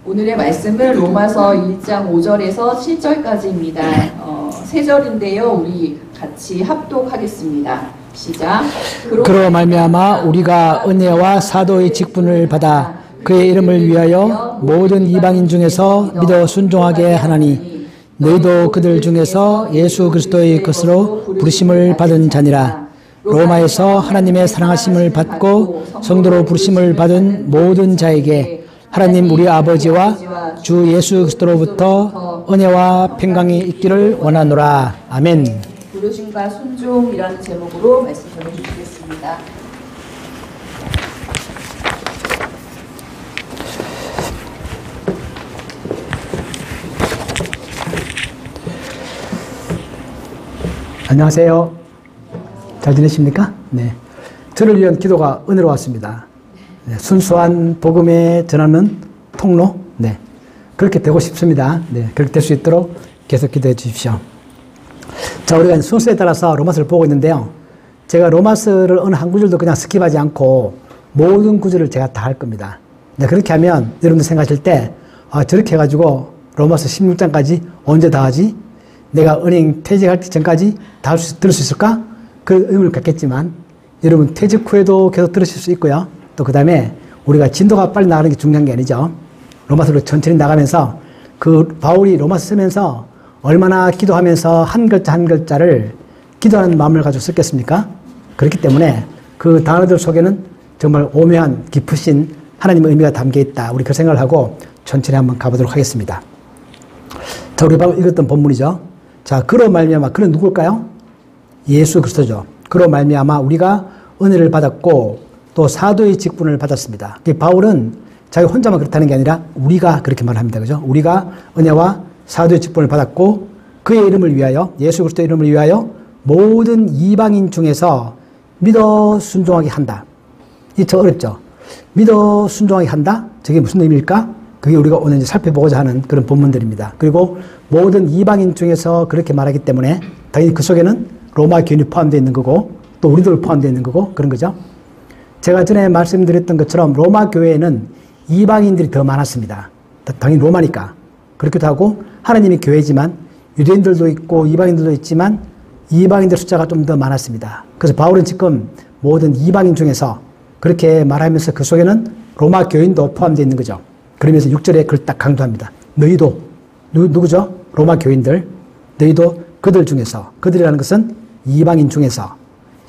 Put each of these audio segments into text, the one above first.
오늘의 말씀은 로마서 1장 5절에서 7절까지입니다. 세 절인데요. 우리 같이 합독하겠습니다. 시작. 그로 말미암아 우리가 은혜와 사도의 직분을 받아 그의 이름을 위하여 모든 이방인 중에서 믿어 순종하게 하나니 너희도 그들 중에서 예수 그리스도의 것으로 부르심을 받은 자니라. 로마에서 하나님의 사랑하심을 받고 성도로 부르심을 받은 모든 자에게 하나님 우리 아버지와 주 예수 그리스도로부터 은혜와 평강이 있기를 원하노라. 아멘. 부르심과 순종이라는 제목으로 말씀 전해주시겠습니다. 안녕하세요. 잘 지내십니까? 네. 저를 위한 기도가 은혜로 왔습니다. 네. 순수한 복음에 전하는 통로. 네. 그렇게 되고 싶습니다. 네. 그렇게 될 수 있도록 계속 기도해 주십시오. 자, 우리가 순서에 따라서 로마서를 보고 있는데요. 제가 로마서를 어느 한 구절도 그냥 스킵하지 않고 모든 구절을 제가 다 할 겁니다. 네. 그렇게 하면 여러분들 생각하실 때, 저렇게 해가지고 로마서 16장까지 언제 다 하지? 내가 은행 퇴직하기 전까지 다 들을 수 있을까? 그런 의문을 갖겠지만 여러분 퇴직 후에도 계속 들으실 수 있고요. 또 그 다음에 우리가 진도가 빨리 나가는 게 중요한 게 아니죠. 로마서로 천천히 나가면서 그 바울이 로마서 쓰면서 얼마나 기도하면서 한 글자 한 글자를 기도하는 마음을 가지고 썼겠습니까? 그렇기 때문에 그 단어들 속에는 정말 오묘한 깊으신 하나님의 의미가 담겨 있다. 우리 그 생각을 하고 천천히 한번 가보도록 하겠습니다. 자, 우리 방금 읽었던 본문이죠. 자, 그로 말미암아, 그는 누굴까요? 예수 그리스도죠. 그로 말미암아 우리가 은혜를 받았고 또 사도의 직분을 받았습니다. 바울은 자기 혼자만 그렇다는 게 아니라 우리가 그렇게 말합니다. 그죠? 우리가 은혜와 사도의 직분을 받았고 그의 이름을 위하여, 예수 그리스도의 이름을 위하여 모든 이방인 중에서 믿어 순종하게 한다. 저 어렵죠? 믿어 순종하게 한다? 저게 무슨 의미일까? 그게 우리가 오늘 이제 살펴보고자 하는 그런 본문들입니다. 그리고 모든 이방인 중에서 그렇게 말하기 때문에 당연히 그 속에는 로마 교인이 포함되어 있는 거고 또 우리도 포함되어 있는 거고 그런 거죠. 제가 전에 말씀드렸던 것처럼 로마 교회에는 이방인들이 더 많았습니다. 당연히 로마니까. 그렇기도 하고 하나님의 교회지만 유대인들도 있고 이방인들도 있지만 이방인들 숫자가 좀 더 많았습니다. 그래서 바울은 지금 모든 이방인 중에서 그렇게 말하면서 그 속에는 로마 교인도 포함되어 있는 거죠. 그러면서 6절에 그걸 딱 강조합니다. 너희도 누구죠? 로마 교인들. 너희도 그들 중에서, 그들이라는 것은 이방인 중에서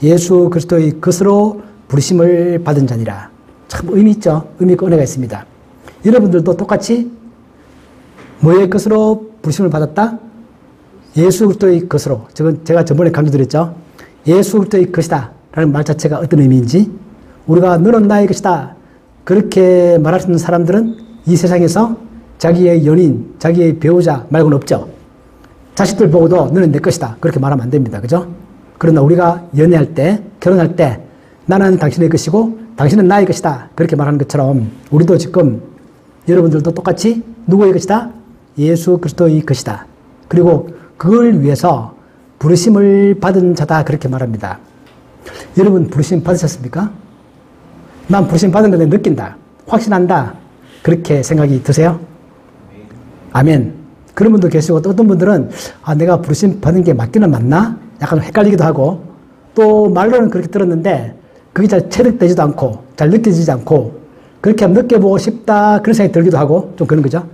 예수 그리스도의 것으로 부르심을 받은 자니라. 참 의미 있죠? 의미 있고 은혜가 있습니다. 여러분들도 똑같이 뭐의 것으로 부르심을 받았다? 예수 그리스도의 것으로. 제가 저번에 강조드렸죠? 예수 그리스도의 것이다 라는 말 자체가 어떤 의미인지 우리가 너는 나의 것이다. 그렇게 말할 수 있는 사람들은 이 세상에서 자기의 연인, 자기의 배우자 말고는 없죠. 자식들 보고도 너는 내 것이다. 그렇게 말하면 안 됩니다. 그죠? 그러나 우리가 연애할 때, 결혼할 때 나는 당신의 것이고 당신은 나의 것이다. 그렇게 말하는 것처럼 우리도 지금 여러분들도 똑같이 누구의 것이다? 예수 그리스도의 것이다. 그리고 그걸 위해서 부르심을 받은 자다. 그렇게 말합니다. 여러분 부르심 받으셨습니까? 난 부르심 받은 걸 느낀다. 확신한다. 그렇게 생각이 드세요? 아멘. 그런 분도 계시고 또 어떤 분들은 내가 부르심 받은 게 맞기는 맞나? 약간 헷갈리기도 하고 또 말로는 그렇게 들었는데 그게 잘 체득되지도 않고 잘 느껴지지 않고 그렇게 한번 느껴보고 싶다 그런 생각이 들기도 하고 좀 그런 거죠.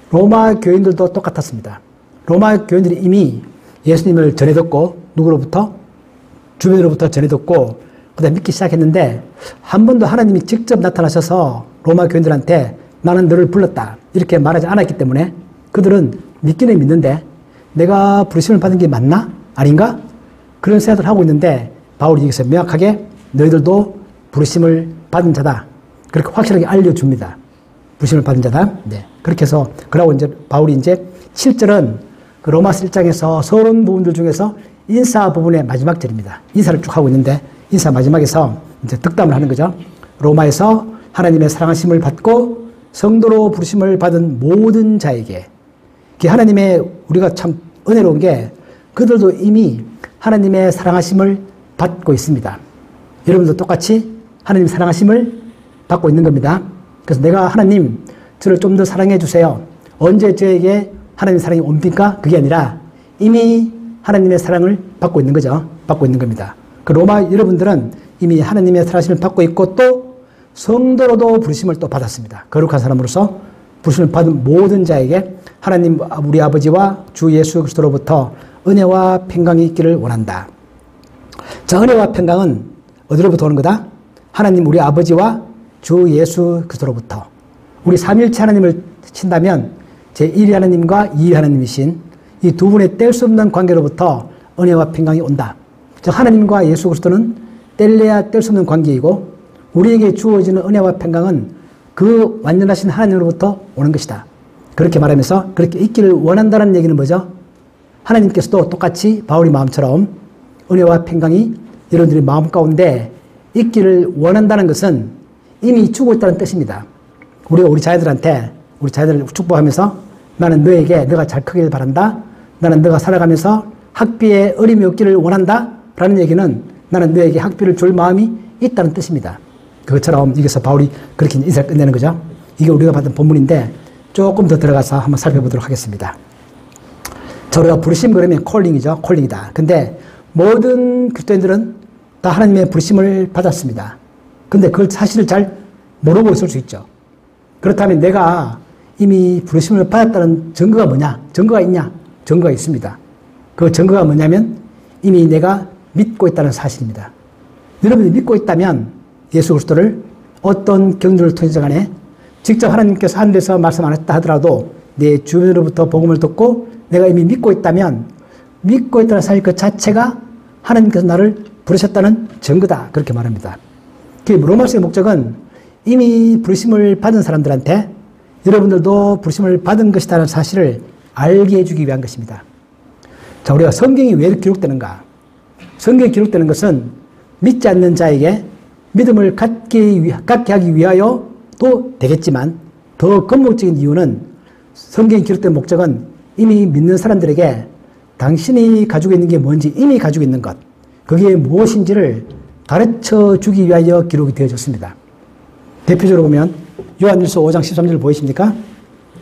로마 교인들도 똑같았습니다. 로마 교인들이 이미 예수님을 전해 듣고 누구로부터? 주변으로부터 전해 듣고 그다음에 믿기 시작했는데 한 번도 하나님이 직접 나타나셔서 로마 교인들한테 나는 너를 불렀다 이렇게 말하지 않았기 때문에 그들은 믿기는 믿는데 내가 부르심을 받은 게 맞나? 아닌가? 그런 생각을 하고 있는데 바울이 여기서 명확하게 너희들도 부르심을 받은 자다. 그렇게 확실하게 알려줍니다. 부르심을 받은 자다. 네. 그렇게 해서 그러고 이제 바울이 이제 7절은 그 로마서 1장에서 서론 부분들 중에서 인사 부분의 마지막 절입니다. 인사를 쭉 하고 있는데 인사 마지막에서 이제 득담을 하는 거죠. 로마에서 하나님의 사랑하심을 받고 성도로 부르심을 받은 모든 자에게 하나님의 우리가 참 은혜로운 게 그들도 이미 하나님의 사랑하심을 받고 있습니다. 여러분도 똑같이 하나님 사랑하심을 받고 있는 겁니다. 그래서 내가 하나님 저를 좀 더 사랑해 주세요. 언제 저에게 하나님의 사랑이 옵니까? 그게 아니라 이미 하나님의 사랑을 받고 있는 거죠. 받고 있는 겁니다. 그 로마 여러분들은 이미 하나님의 사랑을 받고 있고 또 성도로도 부르심을 또 받았습니다. 거룩한 사람으로서 부르심을 받은 모든 자에게 하나님 우리 아버지와 주 예수 그리스도로부터 은혜와 평강이 있기를 원한다. 자, 은혜와 평강은 어디로부터 오는 거다? 하나님 우리 아버지와 주 예수 그리스도로부터. 우리 삼일체 하나님을 친다면 제1위 하나님과 2위 하나님이신 이 두 분의 뗄 수 없는 관계로부터 은혜와 평강이 온다. 즉 하나님과 예수 그리스도는 뗄래야 뗄 수 없는 관계이고 우리에게 주어지는 은혜와 평강은 그 완전하신 하나님으로부터 오는 것이다. 그렇게 말하면서 그렇게 있기를 원한다는 얘기는 뭐죠? 하나님께서도 똑같이 바울의 마음처럼 은혜와 평강이 여러분들의 마음 가운데 있기를 원한다는 것은 이미 주고 있다는 뜻입니다. 우리가 우리 자녀들한테 우리 자녀들을 축복하면서 나는 너에게 너가 잘 크길 바란다. 나는 너가 살아가면서 학비에 어림이 없기를 원한다. 라는 얘기는 나는 너에게 학비를 줄 마음이 있다는 뜻입니다. 그것처럼 여기서 바울이 그렇게 인사를 끝내는 거죠. 이게 우리가 받은 본문인데 조금 더 들어가서 한번 살펴보도록 하겠습니다. 자, 우리가 부르심 그러면 콜링이죠. 콜링이다. 근데 모든 그리스도인들은 다 하나님의 부르심을 받았습니다. 근데 그걸 사실을 잘 모르고 있을 수 있죠. 그렇다면 내가 이미 부르심을 받았다는 증거가 뭐냐? 증거가 있냐? 증거가 있습니다. 그 증거가 뭐냐면 이미 내가 믿고 있다는 사실입니다. 여러분이 믿고 있다면 예수 그리스도를 어떤 경주를 통해서 간에 직접 하나님께서 하늘에서 말씀 안 했다 하더라도 내 주변으로부터 복음을 듣고 내가 이미 믿고 있다면 믿고 있다는 사실 그 자체가 하나님께서 나를 부르셨다는 증거다. 그렇게 말합니다. 그 로마서의 목적은 이미 부르심을 받은 사람들한테 여러분들도 부르심을 받은 것이라는 사실을 알게 해주기 위한 것입니다. 자, 우리가 성경이 왜 기록되는가? 성경이 기록되는 것은 믿지 않는 자에게 믿음을 갖게 하기 위하여도 되겠지만 더 근본적인 이유는 성경이 기록된 목적은 이미 믿는 사람들에게 당신이 가지고 있는 게 뭔지 이미 가지고 있는 것, 그게 무엇인지를 가르쳐 주기 위하여 기록이 되어졌습니다. 대표적으로 보면 요한일서 5장 13절 보이십니까?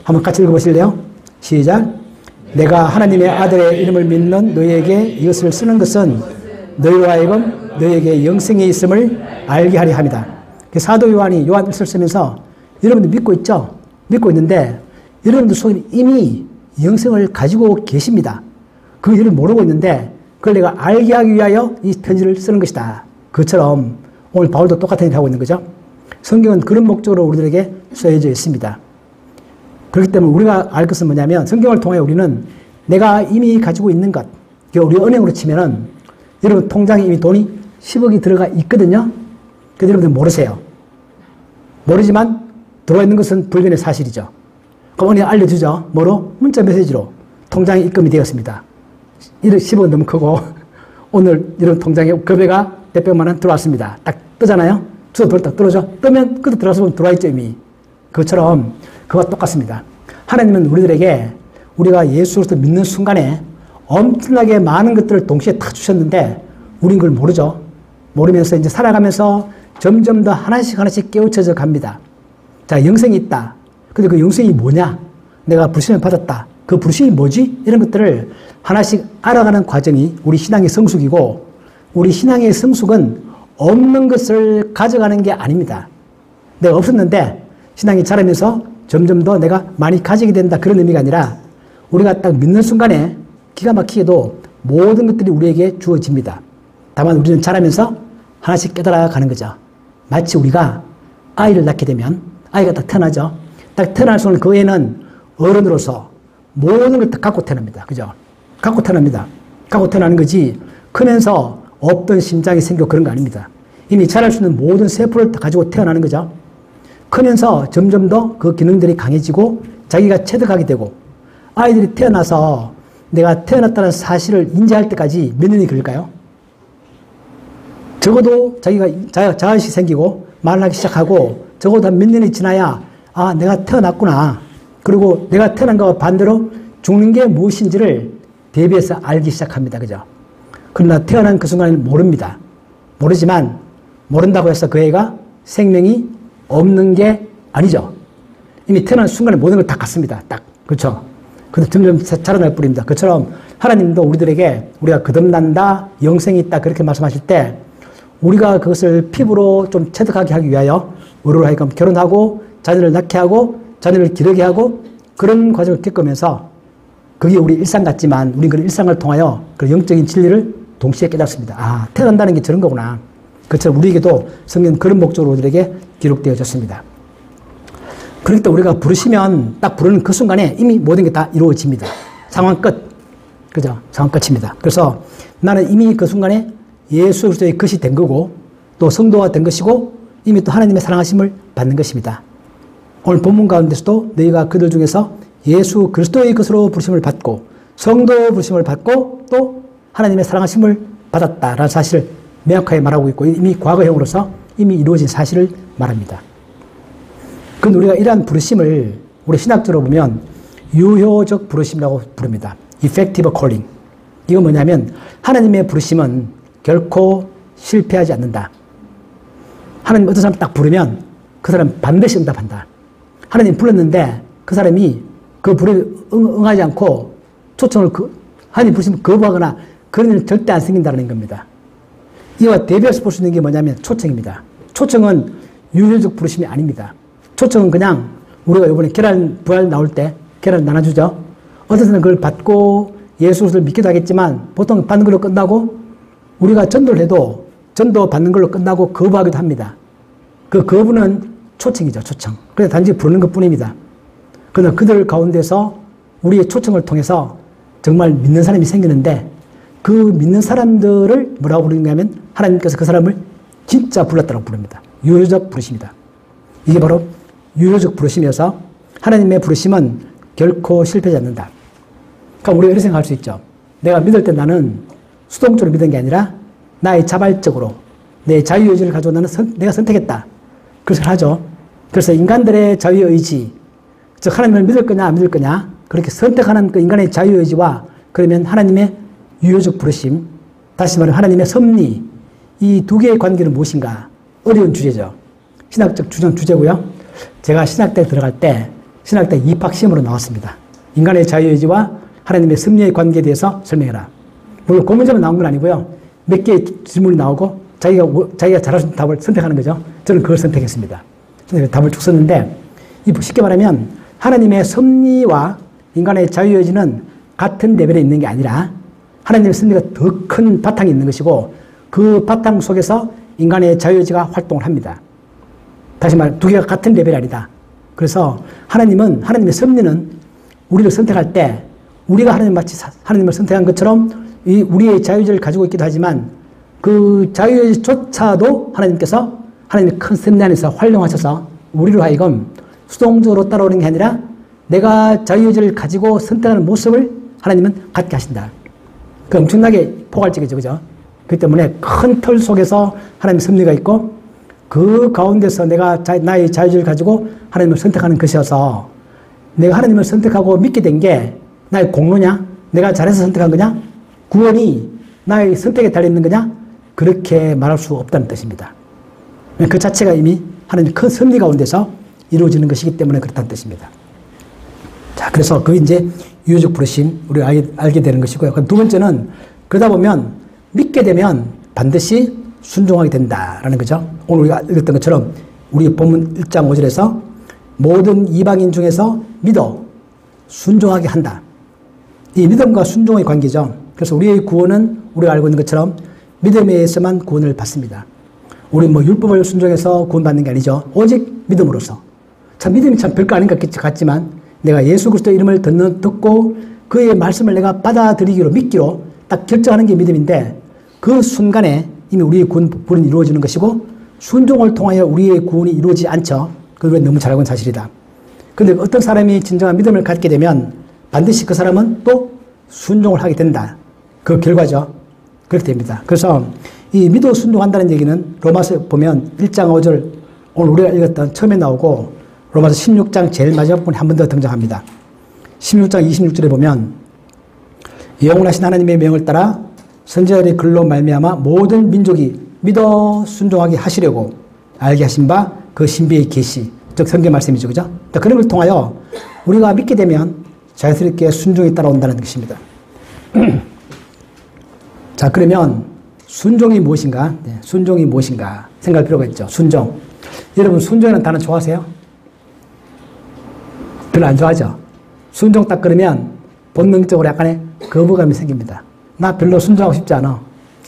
한번 같이 읽어보실래요? 시작. 내가 하나님의 아들의 이름을 믿는 너희에게 이것을 쓰는 것은 너희로 하여금 너희에게 영생이 있음을 알게 하려 합니다. 사도 요한이 요한일서를 쓰면서 여러분들 믿고 있죠? 믿고 있는데 여러분들 속에 이미 영생을 가지고 계십니다. 그 일을 모르고 있는데 그걸 내가 알게 하기 위하여 이 편지를 쓰는 것이다. 그처럼 오늘 바울도 똑같은 일을 하고 있는 거죠. 성경은 그런 목적으로 우리들에게 쓰여져 있습니다. 그렇기 때문에 우리가 알 것은 뭐냐면 성경을 통해 우리는 내가 이미 가지고 있는 것, 우리 은행으로 치면은 여러분 통장에 이미 돈이 10억이 들어가 있거든요. 그래서 여러분들 모르세요. 모르지만 들어와 있는 것은 불변의 사실이죠. 그럼 은행 알려주죠. 뭐로? 문자 메시지로 통장에 입금이 되었습니다. 10억 너무 크고 오늘 이런 통장에 급여가 몇백만 원 들어왔습니다. 딱 뜨잖아요. 주소 돌 딱 떨어져. 뜨면 그때 들어와서 보면 들어와 있죠 이미. 그것처럼 그와 똑같습니다. 하나님은 우리들에게 우리가 예수 그리스도 믿는 순간에 엄청나게 많은 것들을 동시에 다 주셨는데 우린 그걸 모르죠. 모르면서 이제 살아가면서 점점 더 하나씩 깨우쳐져 갑니다. 자, 영생이 있다. 근데 그 영생이 뭐냐? 내가 부르심을 받았다. 그 부르심이 뭐지? 이런 것들을 하나씩 알아가는 과정이 우리 신앙의 성숙이고 우리 신앙의 성숙은 없는 것을 가져가는 게 아닙니다. 내가 없었는데 신앙이 자라면서 점점 더 내가 많이 가지게 된다. 그런 의미가 아니라 우리가 딱 믿는 순간에 기가 막히게도 모든 것들이 우리에게 주어집니다. 다만 우리는 자라면서 하나씩 깨달아가는 거죠. 마치 우리가 아이를 낳게 되면 아이가 딱 태어나죠. 딱 태어날 순간 그 애는 어른으로서 모든 걸 다 갖고 태어납니다. 그죠? 갖고 태어납니다. 갖고 태어나는 거지 크면서 없던 심장이 생겨 그런 거 아닙니다. 이미 자랄 수 있는 모든 세포를 다 가지고 태어나는 거죠. 크면서 점점 더 그 기능들이 강해지고 자기가 체득하게 되고 아이들이 태어나서 내가 태어났다는 사실을 인지할 때까지 몇 년이 걸릴까요? 적어도 자기가 자아의식이 생기고 말을 하기 시작하고 적어도 몇 년이 지나야 아 내가 태어났구나. 그리고 내가 태어난 것과 반대로 죽는 게 무엇인지를 대비해서 알기 시작합니다. 그죠? 그러나 태어난 그 순간에는 모릅니다. 모르지만 모른다고 해서 그 애가 생명이 없는 게 아니죠. 이미 태어난 순간에 모든 걸 다 갖습니다. 딱. 그렇죠? 근데 점점 자라날 뿐입니다. 그처럼 하나님도 우리들에게 우리가 거듭난다, 영생이 있다 그렇게 말씀하실 때 우리가 그것을 피부로 좀 체득하게 하기 위하여 우리로 하여금 결혼하고 자녀를 낳게 하고 자녀를 기르게 하고 그런 과정을 겪으면서 그게 우리 일상 같지만 우리는 그 일상을 통하여 그 영적인 진리를 동시에 깨닫습니다. 아, 태어난다는 게 저런 거구나. 그처럼 우리에게도 성경 그런 목적으로 우리에게 기록되어졌습니다. 그러니까 우리가 부르시면 딱 부르는 그 순간에 이미 모든 게 다 이루어집니다. 상황 끝. 그죠? 상황 끝입니다. 그래서 나는 이미 그 순간에 예수 그리스도의 것이 된 거고 또 성도가 된 것이고 이미 또 하나님의 사랑하심을 받는 것입니다. 오늘 본문 가운데서도 너희가 그들 중에서 예수 그리스도의 것으로 부르심을 받고 성도 부르심을 받고 또 하나님의 사랑하심을 받았다라는 사실을 명확하게 말하고 있고 이미 과거형으로서 이미 이루어진 사실을 말합니다. 그런데 우리가 이러한 부르심을 우리 신학적으로 보면 유효적 부르심이라고 부릅니다. Effective calling. 이건 뭐냐면 하나님의 부르심은 결코 실패하지 않는다. 하나님 어떤 사람 딱 부르면 그 사람 반드시 응답한다. 하나님 불렀는데 그 사람이 그 불에 응하지 않고 초청을 하나님 부르시면 거부하거나 그런 일은 절대 안 생긴다는 겁니다. 이와 대비해서 볼 수 있는 게 뭐냐면 초청입니다. 초청은 유효적 부르심이 아닙니다. 초청은 그냥 우리가 이번에 계란 부활 나올 때 계란 나눠주죠. 어떤 사람은 그걸 받고 예수를 믿기도 하겠지만 보통 받는 걸로 끝나고 우리가 전도를 해도 전도 받는 걸로 끝나고 거부하기도 합니다. 그 거부는 초청이죠. 초청. 그래서 단지 부르는 것뿐입니다. 그러나 그들 가운데서 우리의 초청을 통해서 정말 믿는 사람이 생기는데 그 믿는 사람들을 뭐라고 부르는가 하면 하나님께서 그 사람을 진짜 불렀다고 부릅니다. 유효적 부르심이다. 이게 바로 유효적 부르심이어서 하나님의 부르심은 결코 실패하지 않는다. 그러니까 우리가 이렇게 생각할 수 있죠. 내가 믿을 때 나는 수동적으로 믿은 게 아니라 나의 자발적으로 내 자유의지를 가지고 나는 내가 선택했다. 그것을 하죠. 그래서 인간들의 자유의지, 즉 하나님을 믿을 거냐 안 믿을 거냐 그렇게 선택하는 그 인간의 자유의지와 그러면 하나님의 유효적 부르심, 다시 말해 하나님의 섭리, 이 두 개의 관계는 무엇인가? 어려운 주제죠. 신학적 주제고요. 제가 신학대에 들어갈 때 신학대 입학시험으로 나왔습니다. 인간의 자유의지와 하나님의 섭리의 관계에 대해서 설명해라. 물론 그 문제만 나온 건 아니고요. 몇 개의 질문이 나오고 자기가 잘할 수 있는 답을 선택하는 거죠. 저는 그걸 선택했습니다. 답을 쭉 썼는데 쉽게 말하면 하나님의 섭리와 인간의 자유의지는 같은 레벨에 있는 게 아니라 하나님의 섭리가 더 큰 바탕이 있는 것이고 그 바탕 속에서 인간의 자유의지가 활동을 합니다. 다시 말해 두 개가 같은 레벨이 아니다. 그래서 하나님의 섭리는 우리를 선택할 때 우리가 하나님을 선택한 것처럼 우리의 자유의지를 가지고 있기도 하지만 그 자유의지조차도 하나님께서 하나님의 큰 섭리 안에서 활용하셔서 우리로 하여금 수동적으로 따라오는 게 아니라 내가 자유의지를 가지고 선택하는 모습을 하나님은 갖게 하신다. 그 엄청나게 포괄적이죠. 그죠? 그렇기 때문에 큰 틀 속에서 하나님의 섭리가 있고 그 가운데서 내가 나의 자유의지를 가지고 하나님을 선택하는 것이어서 내가 하나님을 선택하고 믿게 된 게 나의 공로냐? 내가 잘해서 선택한 거냐? 구원이 나의 선택에 달려있는 거냐? 그렇게 말할 수 없다는 뜻입니다. 그 자체가 이미 하나님의 큰 섭리 가운데서 이루어지는 것이기 때문에 그렇다는 뜻입니다. 자, 그래서 그게 이제 유효적 부르심, 우리가 알게 되는 것이고요. 두 번째는 그러다 보면 믿게 되면 반드시 순종하게 된다라는 거죠. 오늘 우리가 읽었던 것처럼 우리 본문 1장 5절에서 모든 이방인 중에서 믿어 순종하게 한다. 이 믿음과 순종의 관계죠. 그래서 우리의 구원은 우리가 알고 있는 것처럼 믿음에 의해서만 구원을 받습니다. 우리 율법을 순종해서 구원받는 게 아니죠. 오직 믿음으로서. 참 믿음이 참 별거 아닌 것 같지만 내가 예수 그리스도의 이름을 듣고 그의 말씀을 내가 받아들이기로 믿기로 딱 결정하는 게 믿음인데 그 순간에 이미 우리의 구원이 이루어지는 것이고 순종을 통하여 우리의 구원이 이루어지지 않죠. 그걸 너무 잘 알고 있는 사실이다. 그런데 어떤 사람이 진정한 믿음을 갖게 되면 반드시 그 사람은 또 순종을 하게 된다. 그 결과죠. 그렇게 됩니다. 그래서 이 믿어 순종한다는 얘기는 로마서 보면 1장 5절 오늘 우리가 읽었던 처음에 나오고 로마서 16장 제일 마지막 부분에 한 번 더 등장합니다. 16장 26절에 보면 영원하신 하나님의 명을 따라 선지자들의 글로 말미암아 모든 민족이 믿어 순종하게 하시려고 알게 하신 바 그 신비의 계시 즉 성경 말씀이죠. 그죠? 그런 걸 통하여 우리가 믿게 되면 자연스럽게 순종이 따라온다는 것입니다. 자, 그러면 순종이 무엇인가? 네, 순종이 무엇인가 생각할 필요가 있죠. 순종. 여러분 순종이라는 단어 좋아하세요? 별로 안 좋아하죠? 순종 딱 그러면 본능적으로 약간의 거부감이 생깁니다. 나 별로 순종하고 싶지 않아.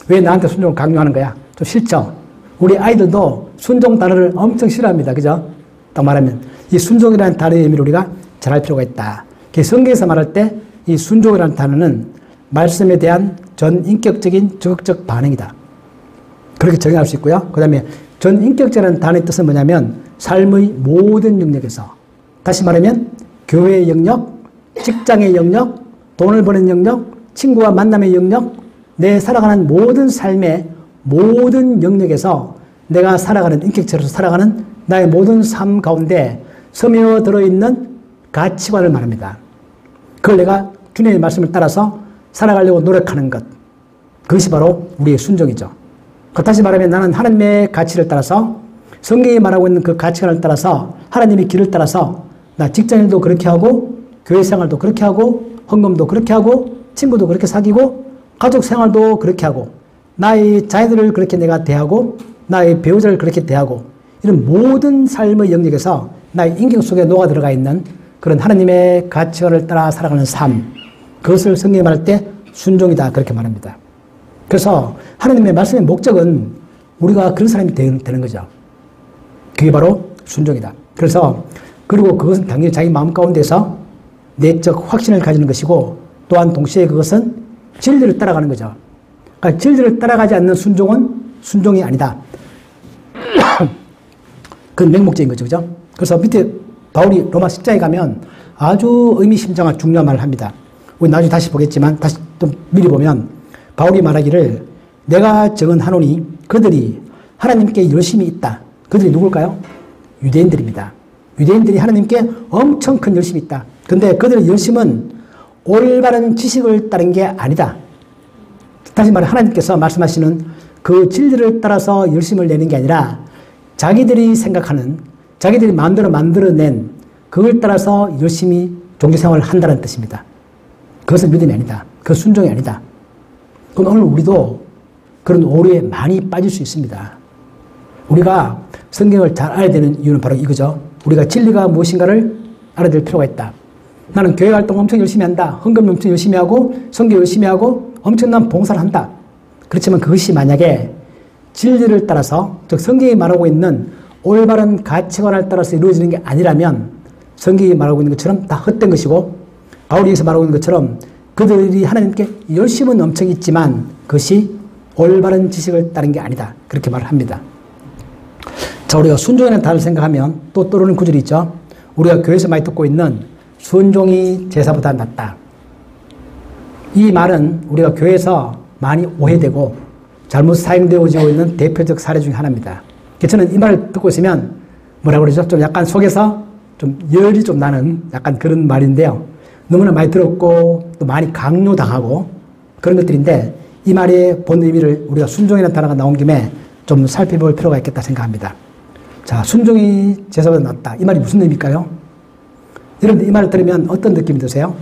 왜 나한테 순종을 강요하는 거야? 좀 싫죠? 우리 아이들도 순종 단어를 엄청 싫어합니다. 그죠? 딱 말하면 이 순종이라는 단어의 의미를 우리가 잘 알 필요가 있다. 성경에서 말할 때 이 순종이라는 단어는 말씀에 대한 전인격적인 적극적 반응이다. 그렇게 정의할 수 있고요. 그 다음에 전인격적이라는 단어의 뜻은 뭐냐면 삶의 모든 영역에서, 다시 말하면 교회의 영역, 직장의 영역, 돈을 버는 영역, 친구와 만남의 영역, 내 살아가는 모든 삶의 모든 영역에서 내가 살아가는, 인격체로서 살아가는 나의 모든 삶 가운데 스며들어 있는 가치관을 말합니다. 그걸 내가 주님의 말씀을 따라서 살아가려고 노력하는 것, 그것이 바로 우리의 순종이죠. 다시 말하면 나는 하나님의 가치를 따라서, 성경이 말하고 있는 그 가치관을 따라서, 하나님의 길을 따라서 나 직장일도 그렇게 하고, 교회 생활도 그렇게 하고, 헌금도 그렇게 하고, 친구도 그렇게 사귀고, 가족 생활도 그렇게 하고, 나의 자녀들을 그렇게 내가 대하고, 나의 배우자를 그렇게 대하고, 이런 모든 삶의 영역에서 나의 인격 속에 녹아 들어가 있는 그런 하나님의 가치관을 따라 살아가는 삶, 그것을 성경이 말할 때 순종이다, 그렇게 말합니다. 그래서 하나님의 말씀의 목적은 우리가 그런 사람이 되는 거죠. 그게 바로 순종이다. 그래서 그리고 그것은 당연히 자기 마음 가운데서 내적 확신을 가지는 것이고, 또한 동시에 그것은 진리를 따라가는 거죠. 그러니까 진리를 따라가지 않는 순종은 순종이 아니다. 그건 맹목적인 거죠. 그죠? 그래서 밑에 바울이 로마 10장에 가면 아주 의미심장한 중요한 말을 합니다. 우리 나중에 다시 보겠지만, 다시 좀 미리 보면 바울이 말하기를 내가 증언하노니 그들이 하나님께 열심히 있다. 그들이 누굴까요? 유대인들입니다. 유대인들이 하나님께 엄청 큰 열심이 있다. 근데 그들의 열심은 올바른 지식을 따른 게 아니다. 다시 말해 하나님께서 말씀하시는 그 진리를 따라서 열심을 내는 게 아니라 자기들이 생각하는, 자기들이 마음대로 만들어낸 그걸 따라서 열심히 종교생활을 한다는 뜻입니다. 그것은 믿음이 아니다. 그건 순종이 아니다. 그럼 오늘 우리도 그런 오류에 많이 빠질 수 있습니다. 우리가 성경을 잘 알아야 되는 이유는 바로 이거죠. 우리가 진리가 무엇인가를 알아야 될 필요가 있다. 나는 교회 활동 엄청 열심히 한다. 헌금 엄청 열심히 하고, 선교 열심히 하고, 엄청난 봉사를 한다. 그렇지만 그것이 만약에 진리를 따라서, 즉 성경이 말하고 있는 올바른 가치관을 따라서 이루어지는 게 아니라면 성경이 말하고 있는 것처럼 다 헛된 것이고, 바울이 여기서 말하고 있는 것처럼 그들이 하나님께 열심은 엄청 있지만 그것이 올바른 지식을 따른 게 아니다. 그렇게 말을 합니다. 자, 우리가 순종이라는 단어를 생각하면 또 떠오르는 구절이 있죠. 우리가 교회에서 많이 듣고 있는 순종이 제사보다 낫다. 이 말은 우리가 교회에서 많이 오해되고 잘못 사용되어지고 있는 대표적 사례 중에 하나입니다. 저는 이 말을 듣고 있으면 뭐라고 그러죠? 좀 약간 속에서 좀 열이 좀 나는 약간 그런 말인데요. 너무나 많이 들었고 또 많이 강요당하고 그런 것들인데, 이 말의 본 의미를 우리가 순종이라는 단어가 나온 김에 좀 살펴볼 필요가 있겠다 생각합니다. 자, 순종이 제사보다 낫다. 이 말이 무슨 의미일까요? 여러분들 이 말을 들으면 어떤 느낌이 드세요?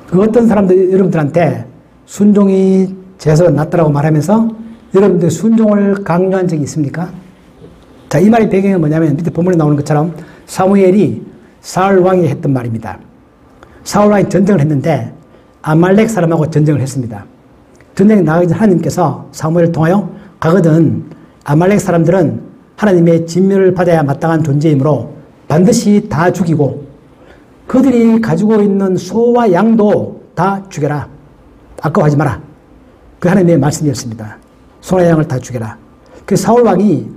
그 어떤 사람들이 여러분들한테 순종이 제사보다 낫다라고 말하면서 여러분들 순종을 강요한 적이 있습니까? 자, 이 말의 배경은 뭐냐면 밑에 본문에 나오는 것처럼 사무엘이 사울 왕이 했던 말입니다. 사울 왕이 전쟁을 했는데 아말렉 사람하고 전쟁을 했습니다. 전쟁에 나가기 전 하나님께서 사무엘을 통하여 가거든 아말렉 사람들은 하나님의 진멸을 받아야 마땅한 존재이므로 반드시 다 죽이고 그들이 가지고 있는 소와 양도 다 죽여라. 아까워하지 마라. 그 하나님의 말씀이었습니다. 소와 양을 다 죽여라. 그 사울 왕이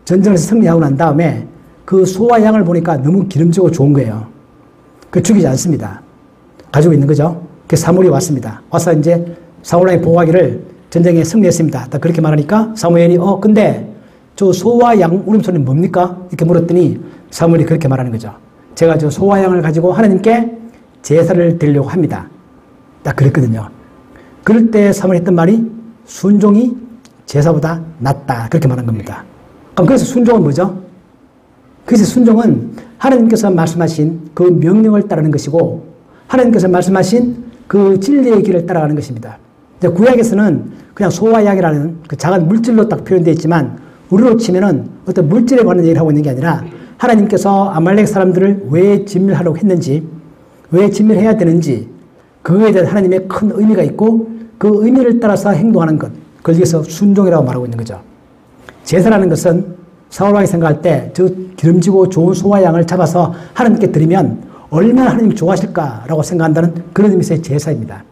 전쟁에서 승리하고 난 다음에 그 소와 양을 보니까 너무 기름지고 좋은 거예요. 그 죽이지 않습니다. 가지고 있는 거죠. 그 사무엘이 왔습니다. 와서 이제 사울 왕이 보고하기를 전쟁에 승리했습니다. 딱 그렇게 말하니까 사무엘이 근데 저 소와 양 울음소리는 뭡니까? 이렇게 물었더니 사무엘이 그렇게 말하는 거죠. 제가 저 소와 양을 가지고 하나님께 제사를 드리려고 합니다. 딱 그랬거든요. 그럴 때 사무엘이 했던 말이 순종이 제사보다 낫다. 그렇게 말한 겁니다. 그럼 그래서 순종은 뭐죠? 그래서 순종은 하나님께서 말씀하신 그 명령을 따르는 것이고 하나님께서 말씀하신 그 진리의 길을 따라가는 것입니다. 구약에서는 그냥 소와 양이라는 그 작은 물질로 딱 표현되어 있지만 우리로 치면은 어떤 물질에 관한 얘기를 하고 있는 게 아니라 하나님께서 아말렉 사람들을 왜 진멸하려고 했는지, 왜 진멸해야 되는지, 그거에 대한 하나님의 큰 의미가 있고 그 의미를 따라서 행동하는 것, 그걸 여기서 순종이라고 말하고 있는 거죠. 제사라는 것은 사울왕이 생각할 때 저 기름지고 좋은 소와 양을 잡아서 하나님께 드리면 얼마나 하나님이 좋아하실까라고 생각한다는 그런 의미에서의 제사입니다.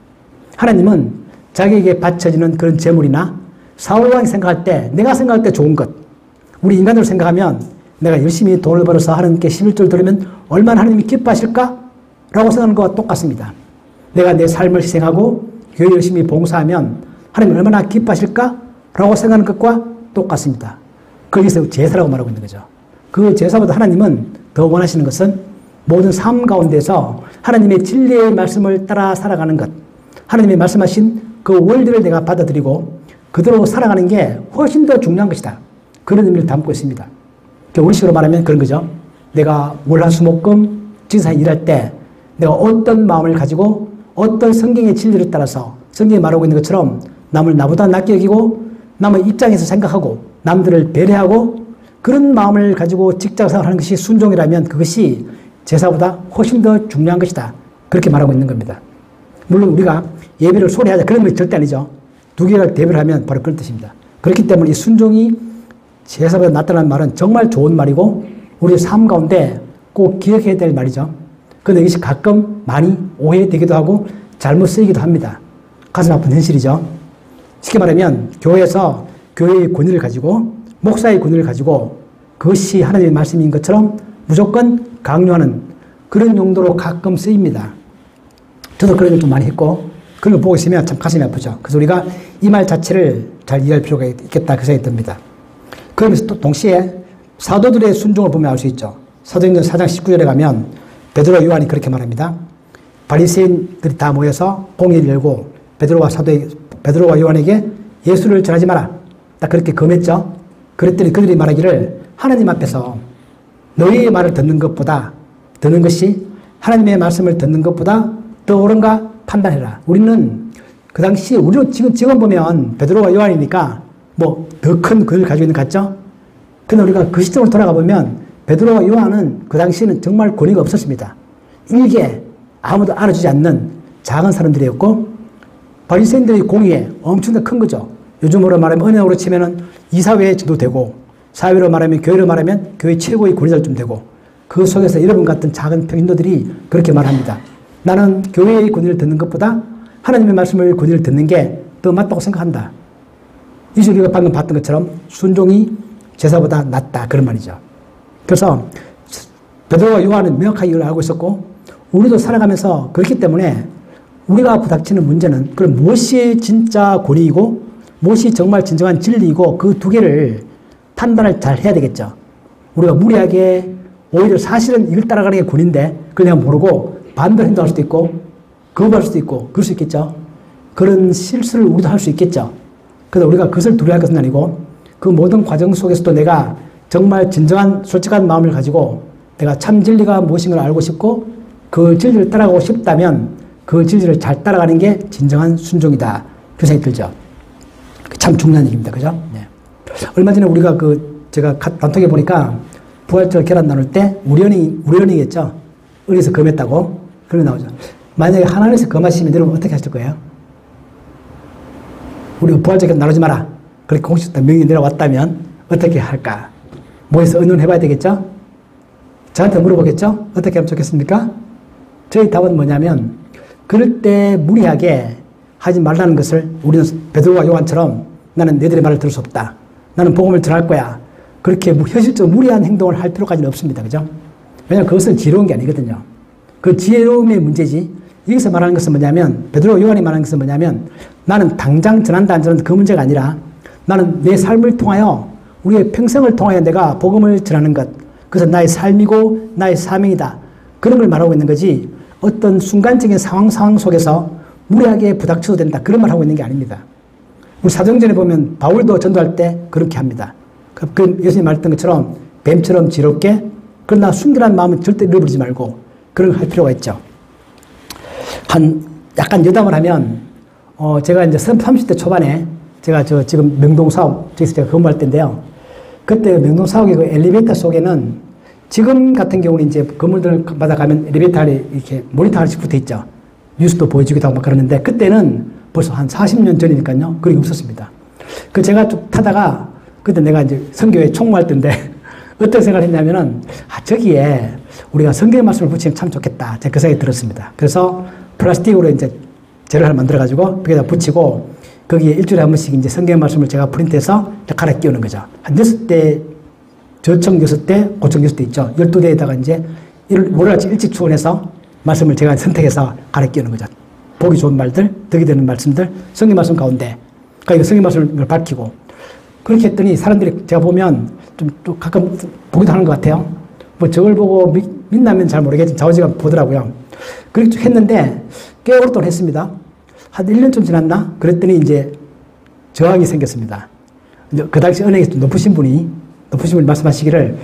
하나님은 자기에게 바쳐지는 그런 제물이나 사울왕이 생각할 때, 내가 생각할 때 좋은 것, 우리 인간으로 생각하면 내가 열심히 돈을 벌어서 하나님께 11조를 드리면 얼마나 하나님이 기뻐하실까? 라고 생각하는 것과 똑같습니다. 내가 내 삶을 희생하고 교회 열심히 봉사하면 하나님 얼마나 기뻐하실까? 라고 생각하는 것과 똑같습니다. 거기서 제사라고 말하고 있는 거죠. 그 제사보다 하나님은 더 원하시는 것은 모든 삶 가운데서 하나님의 진리의 말씀을 따라 살아가는 것, 하나님의 말씀하신 그 원리를 내가 받아들이고 그대로 살아가는 게 훨씬 더 중요한 것이다. 그런 의미를 담고 있습니다. 우리식으로 말하면 그런 거죠. 내가 월화수목금 지사에 일할 때 내가 어떤 마음을 가지고 어떤 성경의 진리를 따라서 성경이 말하고 있는 것처럼 남을 나보다 낮게 여기고 남의 입장에서 생각하고 남들을 배려하고 그런 마음을 가지고 직장생활 하는 것이 순종이라면 그것이 제사보다 훨씬 더 중요한 것이다. 그렇게 말하고 있는 겁니다. 물론 우리가 예배를 소리 하자 그런 것이 절대 아니죠. 두 개가 대비를 하면 바로 그런 뜻입니다. 그렇기 때문에 이 순종이 제사보다 낫다는 말은 정말 좋은 말이고 우리 삶 가운데 꼭 기억해야 될 말이죠. 그런데 이것이 가끔 많이 오해되기도 하고 잘못 쓰이기도 합니다. 가슴 아픈 현실이죠. 쉽게 말하면 교회에서 교회의 권위를 가지고 목사의 권위를 가지고 그것이 하나님의 말씀인 것처럼 무조건 강요하는 그런 용도로 가끔 쓰입니다. 저도 그런 걸 좀 많이 했고 그런 걸 보고 있으면 참 가슴이 아프죠. 그래서 우리가 이 말 자체를 잘 이해할 필요가 있겠다 그 생각이 듭니다. 그러면서 또 동시에 사도들의 순종을 보면 알 수 있죠. 사도행전 4장 19절에 가면 베드로와 요한이 그렇게 말합니다. 바리새인들이 다 모여서 공회를 열고 베드로와 요한에게 예수를 전하지 마라. 딱 그렇게 금했죠. 그랬더니 그들이 말하기를 하나님 앞에서 너희의 말을 듣는 것이 하나님의 말씀을 듣는 것보다 더 옳은가 판단해라. 우리는 그 당시 우리는 지금 보면 베드로와 요한이니까 뭐 더 큰 권위를 가지고 있는 것 같죠? 근데 우리가 그 시점으로 돌아가 보면 베드로와 요한은 그 당시에는 정말 권위가 없었습니다. 일개 아무도 알아주지 않는 작은 사람들이었고 바리새인들의 공의에 엄청나게 큰 거죠. 요즘으로 말하면 은행으로 치면은 이사회에 지도되고 사회로 말하면 교회로 말하면 교회 최고의 권위자쯤 되고 그 속에서 여러분 같은 작은 평신도들이 그렇게 말합니다. 나는 교회의 권위를 듣는 것보다 하나님의 말씀을 권위를 듣는 게 더 맞다고 생각한다. 이제 우리가 방금 봤던 것처럼 순종이 제사보다 낫다 그런 말이죠. 그래서 베드로와 요한은 명확하게 이걸 알고 있었고 우리도 살아가면서 그렇기 때문에 우리가 부닥치는 문제는 그럼 무엇이 진짜 권위이고 무엇이 정말 진정한 진리이고 그 두 개를 판단을 잘 해야 되겠죠. 우리가 무리하게 오히려 사실은 이걸 따라가는 게 권위인데 그걸 내가 모르고 반대로 행동할 수도 있고 거부할 수도 있고 그럴 수 있겠죠. 그런 실수를 우리도 할 수 있겠죠. 그래서 우리가 그것을 두려워할 것은 아니고 그 모든 과정 속에서도 내가 정말 진정한 솔직한 마음을 가지고 내가 참 진리가 무엇인가를 알고 싶고 그 진리를 따라가고 싶다면 그 진리를 잘 따라가는 게 진정한 순종이다. 그 생각이 들죠. 참 중요한 얘기입니다. 그죠? 네. 얼마 전에 우리가 제가 단톡에 보니까 부활절 계란 나눌 때 우리 은행이겠죠? 은행에서 금했다고 그런 게 나오죠. 만약에 하나님에서 금하시면 여러분 어떻게 하실 거예요? 우리 부활절 계란 나누지 마라. 그렇게 공식 명령이 내려왔다면 어떻게 할까? 모여서 의논해봐야 되겠죠? 저한테 물어보겠죠? 어떻게 하면 좋겠습니까? 저희 답은 뭐냐면 그럴 때 무리하게 하지 말라는 것을 우리는 베드로와 요한처럼 나는 너희들의 말을 들을 수 없다. 나는 복음을 전할 거야. 그렇게 현실적으로 무리한 행동을 할 필요까지는 없습니다. 그죠? 왜냐하면 그것은 지혜로운 게 아니거든요. 그 지혜로움의 문제지. 여기서 말하는 것은 뭐냐면 베드로와 요한이 말하는 것은 뭐냐면 나는 당장 전한다 안 전한다 그 문제가 아니라 나는 내 삶을 통하여 우리의 평생을 통하여 내가 복음을 전하는 것 그것은 나의 삶이고 나의 사명이다. 그런 걸 말하고 있는 거지 어떤 순간적인 상황 속에서 무리하게 부닥쳐도 된다. 그런 말 하고 있는 게 아닙니다. 우리 사도행전에 보면 바울도 전도할 때 그렇게 합니다. 그 예수님 말했던 것처럼 뱀처럼 지롭게 그러나 순결한 마음은 절대 잃어버리지 말고 그런 걸 할 필요가 있죠. 약간 여담을 하면, 제가 이제 30대 초반에 제가 지금 명동 사옥, 저기서 제가 근무할 때인데요. 그때 명동 사옥의 그 엘리베이터 속에는 지금 같은 경우는 이제 건물들마다 가면 엘리베이터 안에 이렇게 모니터 하나씩 붙어 있죠. 뉴스도 보여주기도 하고 막 그러는데 그때는 벌써 한 40년 전이니까요. 그게 없었습니다. 그 제가 쭉 타다가 그때 내가 이제 선교회 총무할 때인데 어떤 생각을 했냐면은 저기에 우리가 성경의 말씀을 붙이면 참 좋겠다. 제가 그 생각이 들었습니다. 그래서 플라스틱으로 이제 재료를 만들어 가지고 벽에다 붙이고 거기에 일주일에 한 번씩 이제 성경의 말씀을 제가 프린트해서 갈아 끼우는 거죠. 한 6대, 저청 6대, 고청 6대 있죠. 12대에다가 이제 월요일같이 일찍 출근해서 말씀을 제가 선택해서 갈아 끼우는 거죠. 보기 좋은 말들, 덕이 되는 말씀들, 성경 말씀 가운데. 그러니까 성경 말씀을 밝히고. 그렇게 했더니 사람들이 제가 보면 좀 가끔 보기도 하는 것 같아요. 뭐 저걸 보고 믿나면 잘 모르겠지만 좌우지간 보더라고요. 그렇게 했는데 꽤 오랫동안 했습니다. 한 1년쯤 지났나? 그랬더니 이제 저항이 생겼습니다. 그 당시 은행에서 높으신 분이 말씀하시기를,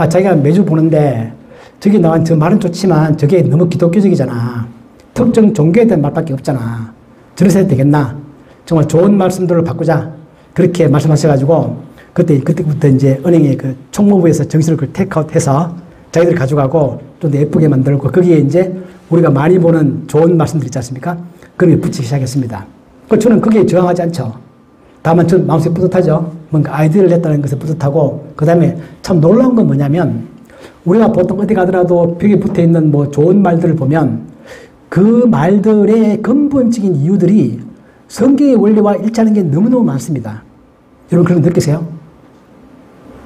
자기가 매주 보는데 저기 나온 저 말은 좋지만 저게 너무 기독교적이잖아. 특정 종교에 대한 말밖에 없잖아. 저래서 해도 되겠나? 정말 좋은 말씀들을 바꾸자. 그렇게 말씀하셔가지고 그때부터 이제 은행의 그 총무부에서 정신을 그 테이크아웃해서 자기들이 가져가고 좀 더 예쁘게 만들고 거기에 이제 우리가 많이 보는 좋은 말씀들 있지 않습니까? 그런 게 붙이기 시작했습니다. 저는 거기에 저항하지 않죠. 다만 저는 마음속에 뿌듯하죠. 뭔가 아이디어를 냈다는 것에 뿌듯하고 그 다음에 참 놀라운 건 뭐냐면 우리가 보통 어디 가더라도 벽에 붙어있는 뭐 좋은 말들을 보면 그 말들의 근본적인 이유들이 성경의 원리와 일치하는 게 너무너무 많습니다. 여러분 그런 거 느끼세요?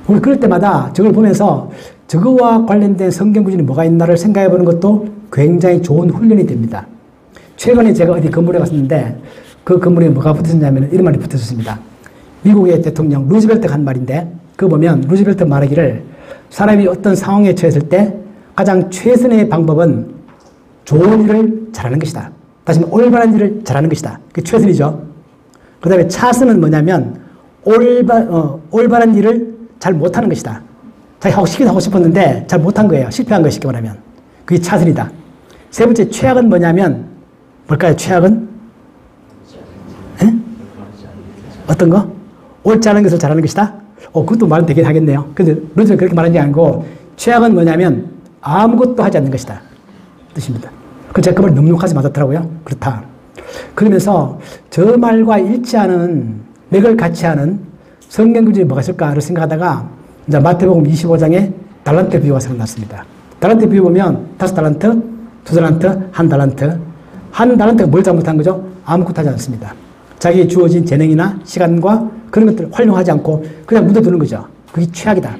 우리 그럴 때마다 저걸 보면서 저거와 관련된 성경 구절이 뭐가 있나를 생각해 보는 것도 굉장히 좋은 훈련이 됩니다. 최근에 제가 어디 건물에 갔었는데 그 건물에 뭐가 붙었냐면 이런 말이 붙었습니다. 미국의 대통령 루즈벨트가 한 말인데 그거 보면 루즈벨트 말하기를 사람이 어떤 상황에 처했을 때 가장 최선의 방법은 좋은 일을 잘하는 것이다. 다시 말해 올바른 일을 잘하는 것이다. 그게 최선이죠. 그 다음에 차선은 뭐냐면 올바른 일을 잘 못하는 것이다. 자기 하고 싶었는데 잘 못한 거예요. 실패한 거 쉽게 말하면. 그게 차선이다. 세 번째 최악은 뭐냐면 뭘까요? 최악은? 에? 어떤 거? 옳지 않은 것을 잘하는 것이다? 그것도 말 되긴 하겠네요. 근데 루즈는 그렇게 말하는 게 아니고 최악은 뭐냐면 아무것도 하지 않는 것이다. 뜻입니다. 제가 그 말이 넉넉하지 맞았더라고요. 그렇다. 그러면서 저 말과 일치하는 맥을 같이 하는 성경 구절이 뭐가 있을까를 생각하다가 이제 마태복음 25장에 달란트 비유가 생각났습니다. 달란트 비유 보면 5달란트, 2달란트, 1달란트. 1달란트가 뭘 잘못한 거죠? 아무것도 하지 않습니다. 자기의 주어진 재능이나 시간과 그런 것들을 활용하지 않고 그냥 묻어두는 거죠. 그게 최악이다.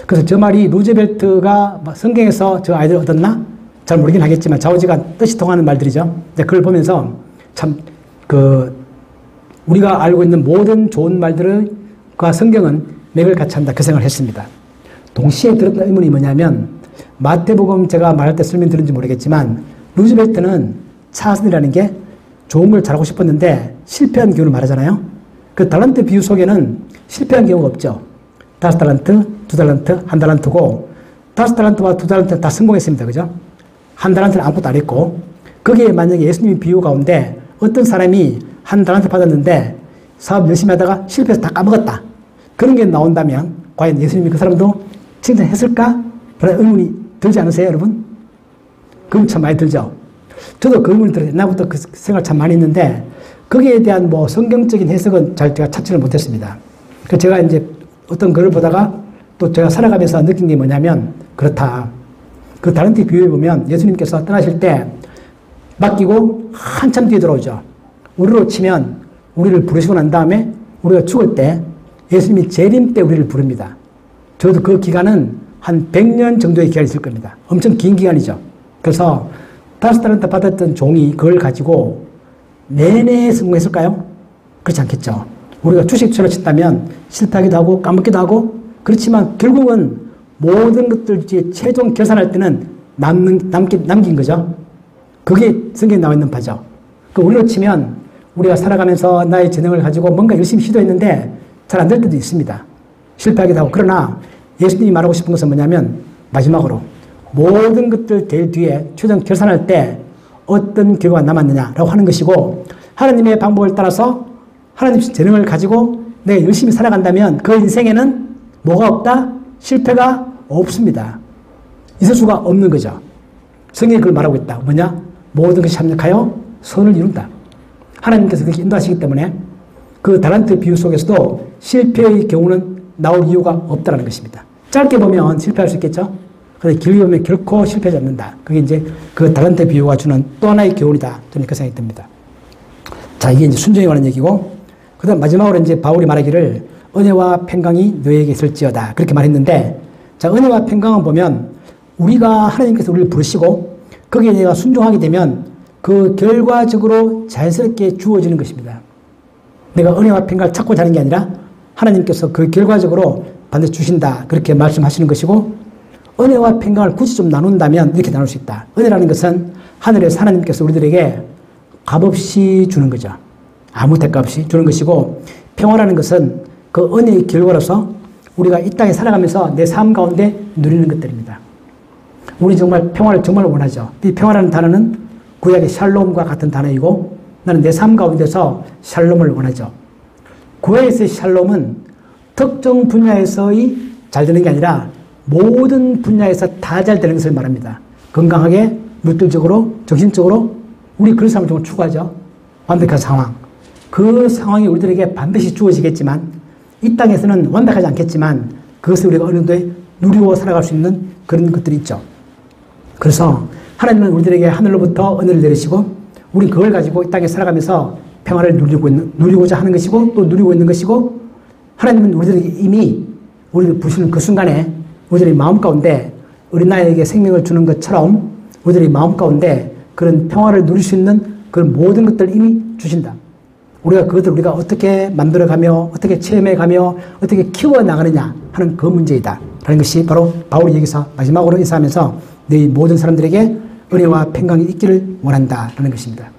그래서 저 말이 루즈벨트가 성경에서 저 아이들 얻었나? 잘 모르긴 하겠지만 좌우지간 뜻이 통하는 말들이죠. 그걸 보면서 참 우리가 알고 있는 모든 좋은 말들과 성경은 맥을 같이 한다. 그 생각을 했습니다. 동시에 들었던 의문이 뭐냐면 마태복음 제가 말할 때 설명드렸는지 모르겠지만 루즈벨트는 차선이라는 게 좋은 걸 잘하고 싶었는데 실패한 경우를 말하잖아요. 그 달란트 비유 속에는 실패한 경우가 없죠. 5달란트, 2달란트, 1달란트고 5달란트와 2달란트는 다 성공했습니다. 그죠? 1달란트는 아무것도 안 했고 거기에 만약에 예수님의 비유 가운데 어떤 사람이 1달란트 받았는데 사업 열심히 하다가 실패해서 다 까먹었다. 그런 게 나온다면 과연 예수님이 그 사람도 칭찬했을까? 그런 의문이 들지 않으세요, 여러분? 그건 참 많이 들죠. 저도 그 의문이 들어요. 옛날부터 그 생각을 참 많이 했는데 거기에 대한 뭐 성경적인 해석은 제가 찾지를 못했습니다. 그래서 제가 이제 어떤 글을 보다가 또 제가 살아가면서 느낀 게 뭐냐면 그렇다. 그 달란트 비유에 보면 예수님께서 떠나실 때 맡기고 한참 뒤에 돌아오죠. 우리로 치면 우리를 부르시고 난 다음에 우리가 죽을 때 예수님이 재림 때 우리를 부릅니다. 저도 그 기간은 한 100년 정도의 기간이 있을 겁니다. 엄청 긴 기간이죠. 그래서 5달란트 받았던 종이 그걸 가지고 내내 성공했을까요? 그렇지 않겠죠. 우리가 주식처럼 친다면 실패하기도 하고 까먹기도 하고 그렇지만 결국은 모든 것들 최종 계산할 때는 남긴 거죠. 그게 성경에 나와 있는 바죠. 우리로 치면 우리가 살아가면서 나의 재능을 가지고 뭔가 열심히 시도했는데 잘 안 될 때도 있습니다. 실패하기도 하고. 그러나 예수님이 말하고 싶은 것은 뭐냐면 마지막으로 모든 것들 제일 뒤에 최종 결산할 때 어떤 결과가 남았느냐라고 하는 것이고, 하나님의 방법을 따라서 하나님 재능을 가지고 내가 열심히 살아간다면 그 인생에는 뭐가 없다? 실패가 없습니다. 있을 수가 없는 거죠. 성경이 그걸 말하고 있다. 뭐냐? 모든 것이 합력하여 선을 이룬다. 하나님께서 그렇게 인도하시기 때문에 그 달란트 비유 속에서도 실패의 경우는 나올 이유가 없다는 것입니다. 짧게 보면 실패할 수 있겠죠? 그런데 길게 보면 결코 실패하지 않는다. 그게 이제 그 달란트 비유가 주는 또 하나의 교훈이다. 저는 그 생각이 듭니다. 자, 이게 이제 순종에 관한 얘기고, 그 다음 마지막으로 이제 바울이 말하기를 은혜와 평강이 너에게 있을지어다. 그렇게 말했는데, 자, 은혜와 평강은 보면 우리가 하나님께서 우리를 부르시고 거기에 내가 순종하게 되면 그 결과적으로 자연스럽게 주어지는 것입니다. 내가 은혜와 평강을 찾고자 하는 게 아니라 하나님께서 그 결과적으로 반드시 주신다. 그렇게 말씀하시는 것이고, 은혜와 평강을 굳이 좀 나눈다면 이렇게 나눌 수 있다. 은혜라는 것은 하늘에서 하나님께서 우리들에게 값없이 주는 거죠. 아무 대가 없이 주는 것이고, 평화라는 것은 그 은혜의 결과로서 우리가 이 땅에 살아가면서 내 삶 가운데 누리는 것들입니다. 우리 정말 평화를 정말 원하죠. 이 평화라는 단어는 구약의 샬롬과 같은 단어이고, 나는 내 삶 가운데서 샬롬을 원하죠. 구약에서의 샬롬은 특정 분야에서의 잘 되는 게 아니라 모든 분야에서 다 잘 되는 것을 말합니다. 건강하게, 물질적으로, 정신적으로 우리 그런 삶을 정말 추구하죠. 완벽한 상황. 그 상황이 우리들에게 반드시 주어지겠지만 이 땅에서는 완벽하지 않겠지만 그것을 우리가 어느 정도에 누리고 살아갈 수 있는 그런 것들이 있죠. 그래서 하나님은 우리들에게 하늘로부터 은혜를 내리시고 우리 그걸 가지고 이 땅에 살아가면서 평화를 누리고자 하는 것이고 또 누리고 있는 것이고, 하나님은 우리들에게 이미 우리를 부르시는 그 순간에 우리들의 마음 가운데 어린아이에게 생명을 주는 것처럼 우리들의 마음 가운데 그런 평화를 누릴 수 있는 그런 모든 것들을 이미 주신다. 우리가 그것을 우리가 어떻게 만들어가며 어떻게 체험해가며 어떻게 키워나가느냐 하는 그 문제이다 라는 것이 바로 바울이 여기서 마지막으로 인사하면서 너희 모든 사람들에게 은혜와 평강이 있기를 원한다 라는 것입니다.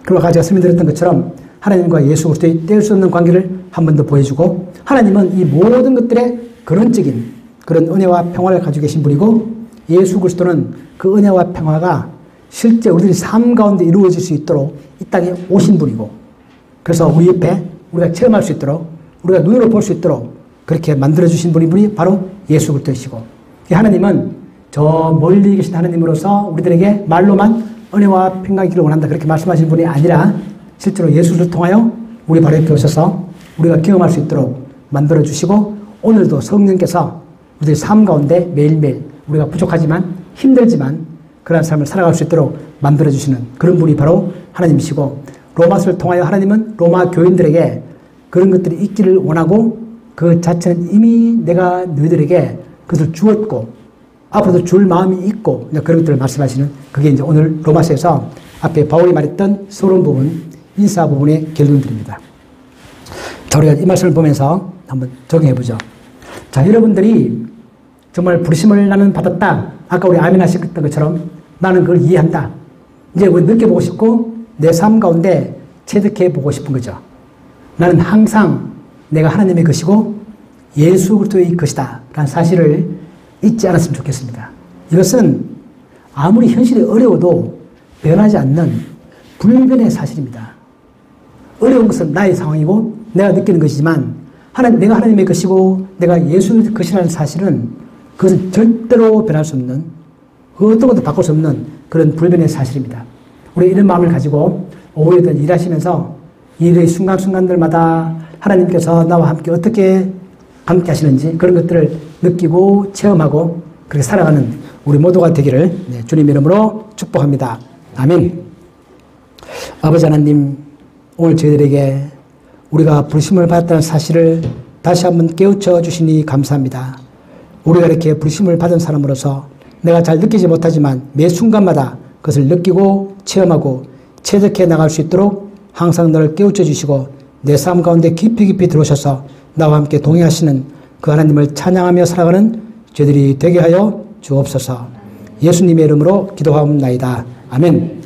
그리고 아까 제가 설명드렸던 것처럼 하나님과 예수 그리스도의 뗄 수 없는 관계를 한 번 더 보여주고, 하나님은 이 모든 것들의 근원적인 그런 은혜와 평화를 가지고 계신 분이고, 예수 그리스도는 그 은혜와 평화가 실제 우리들의 삶 가운데 이루어질 수 있도록 이 땅에 오신 분이고, 그래서 우리 옆에 우리가 체험할 수 있도록 우리가 눈으로 볼 수 있도록 그렇게 만들어주신 분이 바로 예수 그리스도이시고, 하나님은 저 멀리 계신 하나님으로서 우리들에게 말로만 은혜와 평강이기를 원한다 그렇게 말씀하신 분이 아니라 실제로 예수를 통하여 우리 바로 옆에 오셔서 우리가 경험할 수 있도록 만들어주시고, 오늘도 성령께서 우리의 삶 가운데 매일매일 우리가 부족하지만 힘들지만 그런 삶을 살아갈 수 있도록 만들어주시는 그런 분이 바로 하나님이시고, 로마서를 통하여 하나님은 로마 교인들에게 그런 것들이 있기를 원하고 그 자체는 이미 내가 너희들에게 그것을 주었고 앞으로도 줄 마음이 있고 그런 것들을 말씀하시는, 그게 이제 오늘 로마서에서 앞에 바울이 말했던 서론 부분, 인사 부분의 결론들입니다. 자, 우리가 이 말씀을 보면서 한번 적용해보죠. 자, 여러분들이 정말 부르심을 나는 받았다. 아까 우리 아멘 하셨던 것처럼 나는 그걸 이해한다. 이제 느껴보고 싶고 내 삶 가운데 체득해 보고 싶은 거죠. 나는 항상 내가 하나님의 것이고 예수 그리스도의 것이다 라는 사실을 잊지 않았으면 좋겠습니다. 이것은 아무리 현실이 어려워도 변하지 않는 불변의 사실입니다. 어려운 것은 나의 상황이고 내가 느끼는 것이지만 내가 하나님의 것이고 내가 예수의 것이라는 사실은 그것은 절대로 변할 수 없는, 어떤 것도 바꿀 수 없는 그런 불변의 사실입니다. 우리 이런 마음을 가지고 오후에도 일하시면서 일의 순간순간들마다 하나님께서 나와 함께 어떻게 함께 하시는지 그런 것들을 느끼고 체험하고 그렇게 살아가는 우리 모두가 되기를 주님 이름으로 축복합니다. 아멘. 아버지 하나님, 오늘 저희들에게 우리가 부르심을 받았다는 사실을 다시 한번 깨우쳐 주시니 감사합니다. 우리가 이렇게 부르심을 받은 사람으로서 내가 잘 느끼지 못하지만 매 순간마다 그것을 느끼고 체험하고 체득해 나갈 수 있도록 항상 너를 깨우쳐 주시고 내 삶 가운데 깊이 들어오셔서 나와 함께 동행하시는 그 하나님을 찬양하며 살아가는 저희들이 되게 하여 주옵소서. 예수님의 이름으로 기도하옵나이다. 아멘.